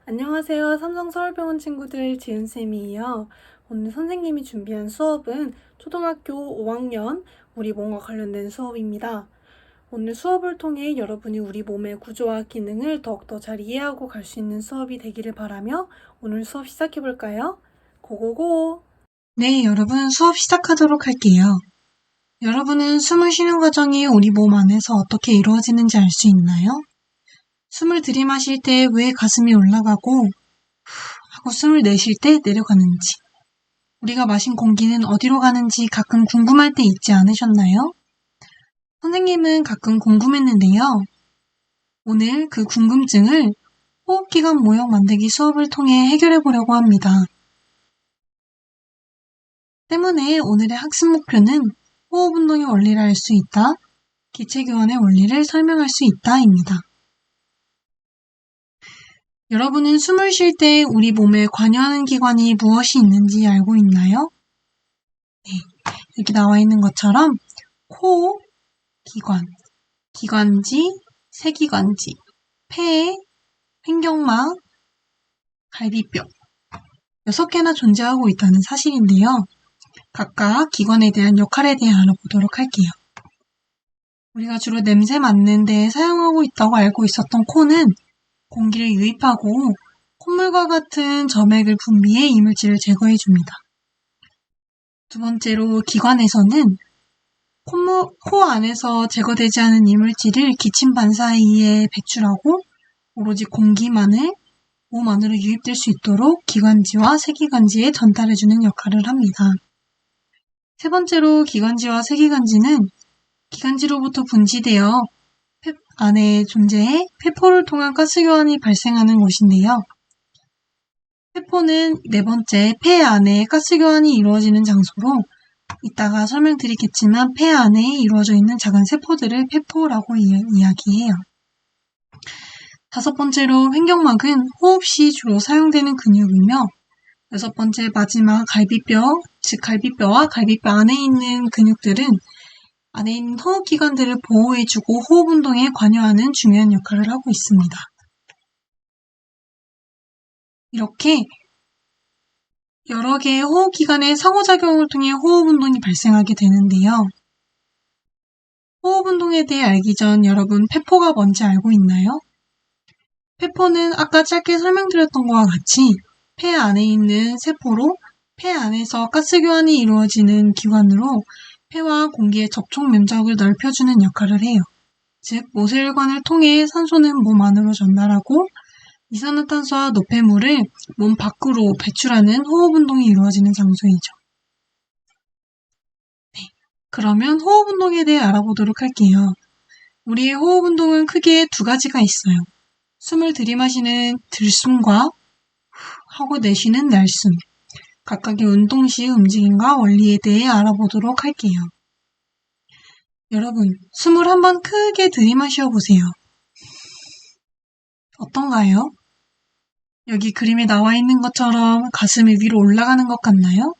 안녕하세요. 삼성서울병원 친구들 지은쌤이에요. 오늘 선생님이 준비한 수업은 초등학교 5학년 우리 몸과 관련된 수업입니다. 오늘 수업을 통해 여러분이 우리 몸의 구조와 기능을 더욱더 잘 이해하고 갈 수 있는 수업이 되기를 바라며 오늘 수업 시작해볼까요? 고고고! 네, 여러분 수업 시작하도록 할게요. 여러분은 숨을 쉬는 과정이 우리 몸 안에서 어떻게 이루어지는지 알 수 있나요? 숨을 들이마실 때 왜 가슴이 올라가고 하고 숨을 내쉴 때 내려가는지, 우리가 마신 공기는 어디로 가는지 가끔 궁금할 때 있지 않으셨나요? 선생님은 가끔 궁금했는데요. 오늘 그 궁금증을 호흡기관 모형 만들기 수업을 통해 해결해 보려고 합니다. 때문에 오늘의 학습 목표는 호흡 운동의 원리를 알 수 있다, 기체 교환의 원리를 설명할 수 있다입니다. 여러분은 숨을 쉴 때 우리 몸에 관여하는 기관이 무엇이 있는지 알고 있나요? 네, 여기 나와 있는 것처럼 코, 기관, 기관지, 세기관지, 폐, 횡격막, 갈비뼈 6개나 존재하고 있다는 사실인데요. 각각 기관에 대한 역할에 대해 알아보도록 할게요. 우리가 주로 냄새 맡는 데 사용하고 있다고 알고 있었던 코는 공기를 유입하고 콧물과 같은 점액을 분비해 이물질을 제거해줍니다. 두 번째로 기관에서는 코 안에서 제거되지 않은 이물질을 기침 반사에 의해 배출하고 오로지 공기만을 몸 안으로 유입될 수 있도록 기관지와 세기관지에 전달해주는 역할을 합니다. 세 번째로 기관지와 세기관지는 기관지로부터 분지되어 폐 안에 존재해 폐포를 통한 가스교환이 발생하는 곳인데요. 폐포는 네 번째 폐 안에 가스교환이 이루어지는 장소로 이따가 설명드리겠지만 폐 안에 이루어져 있는 작은 세포들을 폐포라고 이야기해요. 다섯 번째로 횡격막은 호흡 시 주로 사용되는 근육이며 여섯 번째 마지막 갈비뼈, 즉 갈비뼈와 갈비뼈 안에 있는 근육들은 안에 있는 호흡기관들을 보호해주고 호흡 운동에 관여하는 중요한 역할을 하고 있습니다. 이렇게 여러 개의 호흡기관의 상호작용을 통해 호흡 운동이 발생하게 되는데요. 호흡 운동에 대해 알기 전 여러분 폐포가 뭔지 알고 있나요? 폐포는 아까 짧게 설명드렸던 것과 같이 폐 안에 있는 세포로 폐 안에서 가스교환이 이루어지는 기관으로 폐와 공기의 접촉 면적을 넓혀주는 역할을 해요. 즉, 모세혈관을 통해 산소는 몸 안으로 전달하고 이산화탄소와 노폐물을 몸 밖으로 배출하는 호흡 운동이 이루어지는 장소이죠. 네, 그러면 호흡 운동에 대해 알아보도록 할게요. 우리의 호흡 운동은 크게 두 가지가 있어요. 숨을 들이마시는 들숨과 하고 내쉬는 날숨. 각각의 운동 시의 움직임과 원리에 대해 알아보도록 할게요. 여러분, 숨을 한번 크게 들이마셔 보세요. 어떤가요? 여기 그림에 나와 있는 것처럼 가슴이 위로 올라가는 것 같나요?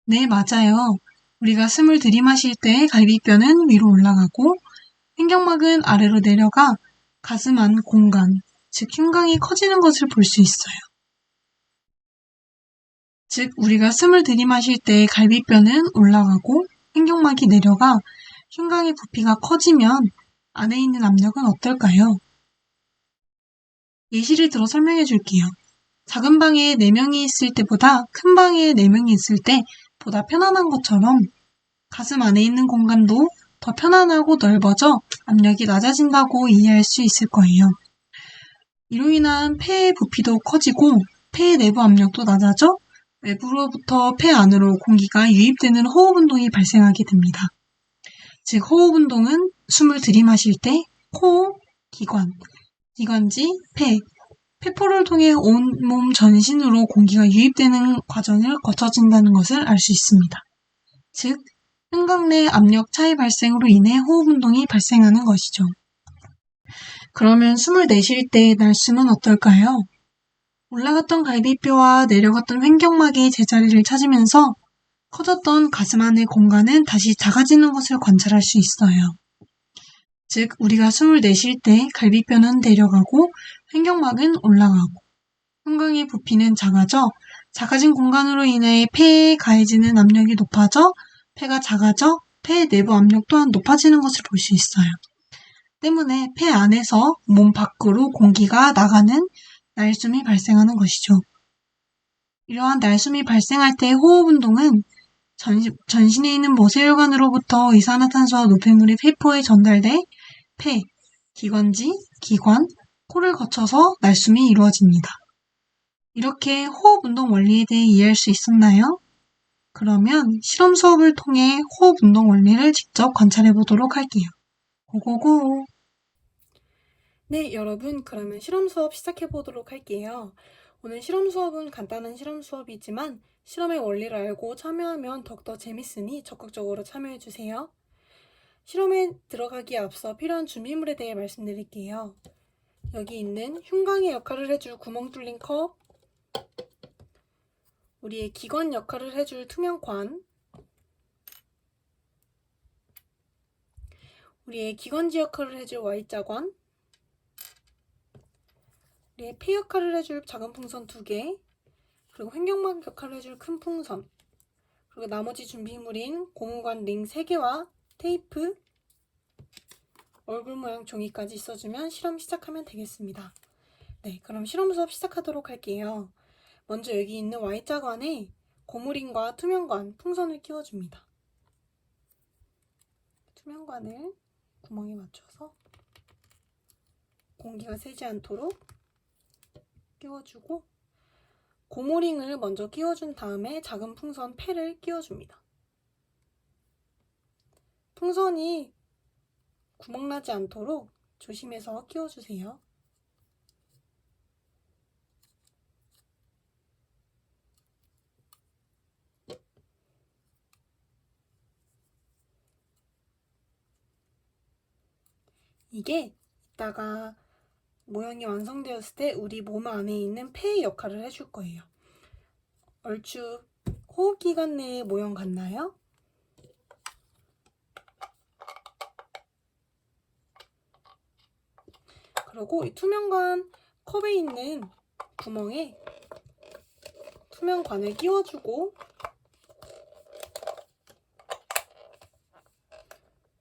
네, 맞아요. 우리가 숨을 들이마실 때 갈비뼈는 위로 올라가고 횡격막은 아래로 내려가 가슴 안 공간, 즉 흉곽이 커지는 것을 볼 수 있어요. 즉, 우리가 숨을 들이마실 때 갈비뼈는 올라가고 횡격막이 내려가 흉곽의 부피가 커지면 안에 있는 압력은 어떨까요? 예시를 들어 설명해 줄게요. 작은 방에 4명이 있을 때보다 큰 방에 4명이 있을 때 보다 편안한 것처럼 가슴 안에 있는 공간도 더 편안하고 넓어져 압력이 낮아진다고 이해할 수 있을 거예요. 이로 인한 폐의 부피도 커지고 폐의 내부 압력도 낮아져 외부로부터 폐 안으로 공기가 유입되는 호흡 운동이 발생하게 됩니다. 즉, 호흡 운동은 숨을 들이마실 때 코, 기관, 기관지, 폐포를 통해 온몸 전신으로 공기가 유입되는 과정을 거쳐진다는 것을 알 수 있습니다. 즉, 흉곽 내 압력 차이 발생으로 인해 호흡 운동이 발생하는 것이죠. 그러면 숨을 내쉴 때 날숨은 어떨까요? 올라갔던 갈비뼈와 내려갔던 횡격막이 제자리를 찾으면서 커졌던 가슴 안의 공간은 다시 작아지는 것을 관찰할 수 있어요. 즉, 우리가 숨을 내쉴 때 갈비뼈는 내려가고 횡격막은 올라가고 형광의 부피는 작아져. 작아진 공간으로 인해 폐에 가해지는 압력이 높아져 폐가 작아져 폐 내부 압력 또한 높아지는 것을 볼 수 있어요. 때문에 폐 안에서 몸 밖으로 공기가 나가는 날숨이 발생하는 것이죠. 이러한 날숨이 발생할 때의 호흡 운동은 전신에 있는 모세혈관으로부터 이산화탄소와 노폐물이 폐포에 전달돼 폐, 기관지, 기관, 코를 거쳐서 날숨이 이루어집니다. 이렇게 호흡 운동 원리에 대해 이해할 수 있었나요? 그러면 실험 수업을 통해 호흡 운동 원리를 직접 관찰해 보도록 할게요. 고고고! 네, 여러분, 그러면 실험 수업 시작해 보도록 할게요. 오늘 실험 수업은 간단한 실험 수업이지만 실험의 원리를 알고 참여하면 더욱더 재밌으니 적극적으로 참여해 주세요. 실험에 들어가기에 앞서 필요한 준비물에 대해 말씀드릴게요. 여기 있는 흉광의 역할을 해줄 구멍 뚫린 컵, 우리의 기관 역할을 해줄 투명관, 우리의 기관지 역할을 해줄 Y자관, 우리의 폐 역할을 해줄 작은 풍선 2개, 그리고 횡격막 역할을 해줄 큰 풍선, 그리고 나머지 준비물인 고무관 링 3개와 테이프, 얼굴 모양 종이까지 써주면 실험 시작하면 되겠습니다. 네, 그럼 실험 수업 시작하도록 할게요. 먼저 여기 있는 Y자관에 고무링과 투명관, 풍선을 끼워줍니다. 투명관을 구멍에 맞춰서 공기가 새지 않도록 끼워주고 고무링을 먼저 끼워준 다음에 작은 풍선 폐를 끼워줍니다. 풍선이 구멍나지 않도록 조심해서 끼워주세요. 이게 이따가 모형이 완성되었을 때 우리 몸 안에 있는 폐의 역할을 해줄 거예요. 얼추 호흡기관 내의 모형 같나요? 그리고 이 투명관 컵에 있는 구멍에 투명관을 끼워주고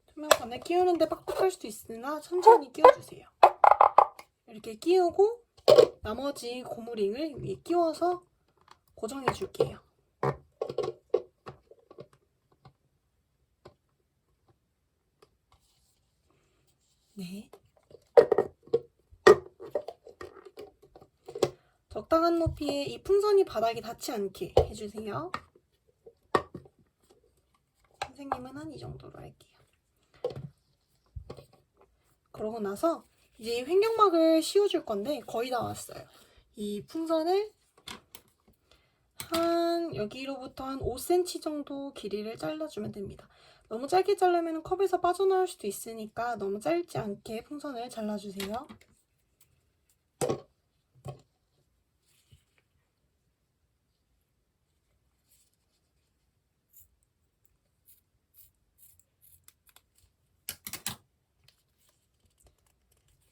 투명관을 끼우는데 빡빡할 수도 있으나 천천히 끼워주세요. 이렇게 끼우고 나머지 고무링을 위에 끼워서 고정해 줄게요. 네. 적당한 높이에 이 풍선이 바닥에 닿지 않게 해주세요. 선생님은 한 이 정도로 할게요. 그러고 나서 이제 횡격막을 씌워줄 건데 거의 다 왔어요. 이 풍선을 여기로부터 한 5cm 정도 길이를 잘라주면 됩니다. 너무 짧게 자르면 컵에서 빠져나올 수도 있으니까 너무 짧지 않게 풍선을 잘라주세요.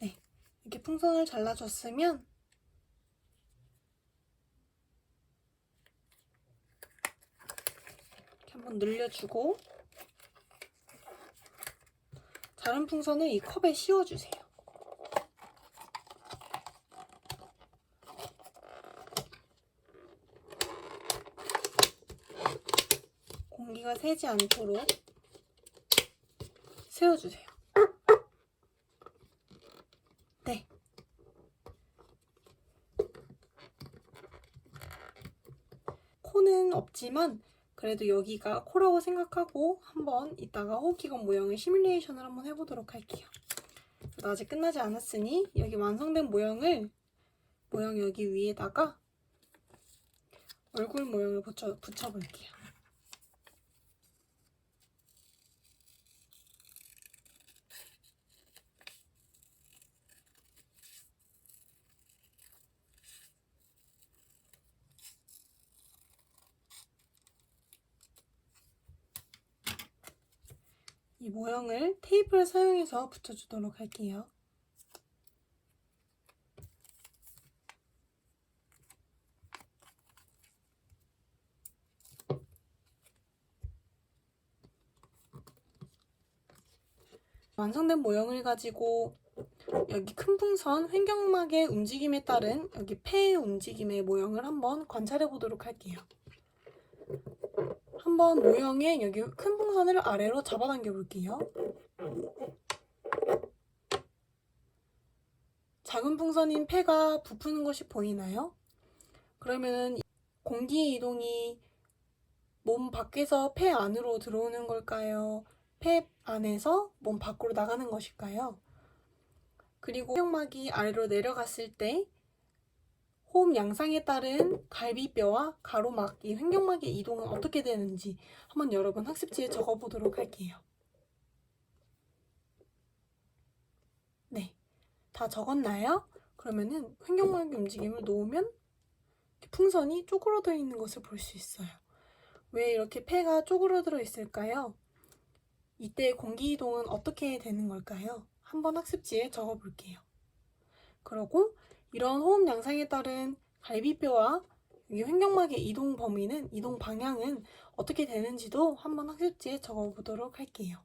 네, 이렇게 풍선을 잘라줬으면 이렇게 한번 늘려주고 자른 풍선을 이 컵에 씌워주세요. 공기가 새지 않도록 세워주세요. 네. 코는 없지만 그래도 여기가 코라고 생각하고 한번 이따가 호흡기관 모형을 시뮬레이션을 한번 해보도록 할게요. 아직 끝나지 않았으니 여기 완성된 모형 여기 위에다가 얼굴 모형을 붙여볼게요. 이 모형을 테이프를 사용해서 붙여주도록 할게요. 완성된 모형을 가지고 여기 큰 풍선 횡격막의 움직임에 따른 여기 폐의 움직임의 모형을 한번 관찰해 보도록 할게요. 한번 모형에 여기 큰 풍선을 아래로 잡아당겨 볼게요. 작은 풍선인 폐가 부푸는 것이 보이나요? 그러면 공기의 이동이 몸 밖에서 폐 안으로 들어오는 걸까요? 폐 안에서 몸 밖으로 나가는 것일까요? 그리고 횡격막이 아래로 내려갔을 때 호흡 양상에 따른 갈비뼈와 가로막, 이 횡격막의 이동은 어떻게 되는지 한번 여러분 학습지에 적어보도록 할게요. 네, 다 적었나요? 그러면은 횡격막의 움직임을 놓으면 풍선이 쪼그러져 있는 것을 볼 수 있어요. 왜 이렇게 폐가 쪼그러들어 있을까요? 이때 공기 이동은 어떻게 되는 걸까요? 한번 학습지에 적어볼게요. 그리고 이런 호흡 양상에 따른 갈비뼈와 여기 횡격막의 이동 범위는, 이동 방향은 어떻게 되는지도 한번 학습지에 적어보도록 할게요.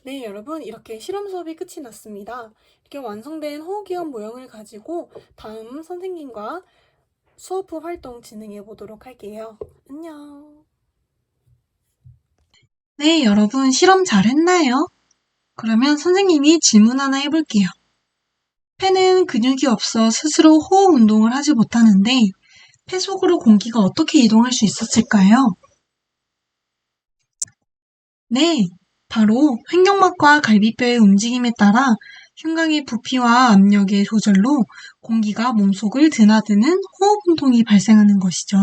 네, 여러분, 이렇게 실험 수업이 끝이 났습니다. 이렇게 완성된 호흡기원 모형을 가지고 다음 선생님과 수업 후 활동 진행해 보도록 할게요. 안녕. 네, 여러분 실험 잘했나요? 그러면 선생님이 질문 하나 해볼게요. 폐는 근육이 없어 스스로 호흡 운동을 하지 못하는데 폐 속으로 공기가 어떻게 이동할 수 있었을까요? 네, 바로 횡격막과 갈비뼈의 움직임에 따라 흉곽의 부피와 압력의 조절로 공기가 몸속을 드나드는 호흡 운동이 발생하는 것이죠.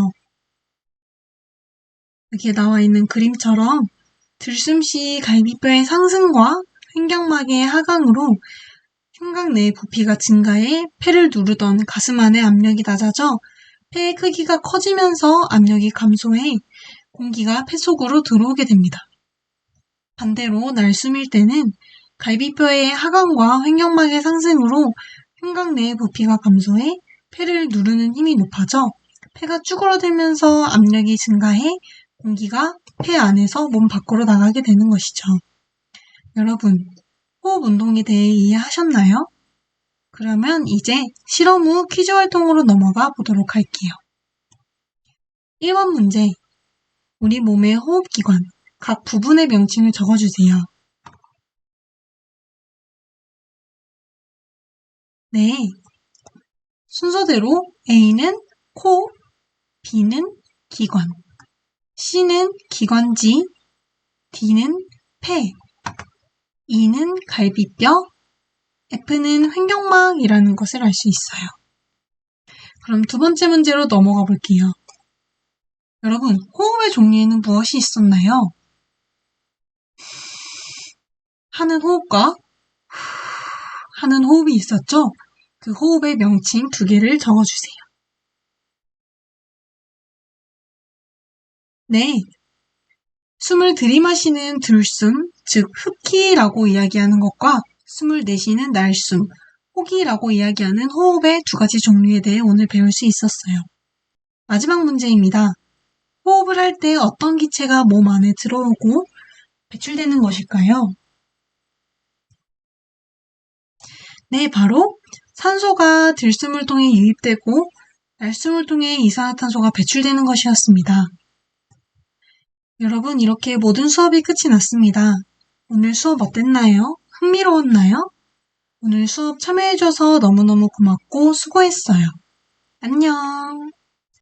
여기에 나와 있는 그림처럼 들숨 시 갈비뼈의 상승과 횡격막의 하강으로 흉곽 내 부피가 증가해 폐를 누르던 가슴 안의 압력이 낮아져 폐의 크기가 커지면서 압력이 감소해 공기가 폐 속으로 들어오게 됩니다. 반대로 날숨일 때는 갈비뼈의 하강과 횡격막의 상승으로 흉곽 내의 부피가 감소해 폐를 누르는 힘이 높아져 폐가 쭈그러들면서 압력이 증가해 공기가 폐 안에서 몸 밖으로 나가게 되는 것이죠. 여러분, 호흡 운동에 대해 이해하셨나요? 그러면 이제 실험 후 퀴즈 활동으로 넘어가 보도록 할게요. 1번 문제. 우리 몸의 호흡기관, 각 부분의 명칭을 적어주세요. 네. 순서대로 A는 코, B는 기관, C는 기관지, D는 폐, E는 갈비뼈, F는 횡격막이라는 것을 알 수 있어요. 그럼 두 번째 문제로 넘어가 볼게요. 여러분, 호흡의 종류에는 무엇이 있었나요? 하는 호흡과 하는 호흡이 있었죠? 그 호흡의 명칭 두 개를 적어주세요. 네. 숨을 들이마시는 들숨, 즉 흡기라고 이야기하는 것과 숨을 내쉬는 날숨, 호기라고 이야기하는 호흡의 두 가지 종류에 대해 오늘 배울 수 있었어요. 마지막 문제입니다. 호흡을 할 때 어떤 기체가 몸 안에 들어오고 배출되는 것일까요? 네, 바로 산소가 들숨을 통해 유입되고 날숨을 통해 이산화탄소가 배출되는 것이었습니다. 여러분, 이렇게 모든 수업이 끝이 났습니다. 오늘 수업 어땠나요? 흥미로웠나요? 오늘 수업 참여해줘서 너무너무 고맙고 수고했어요. 안녕.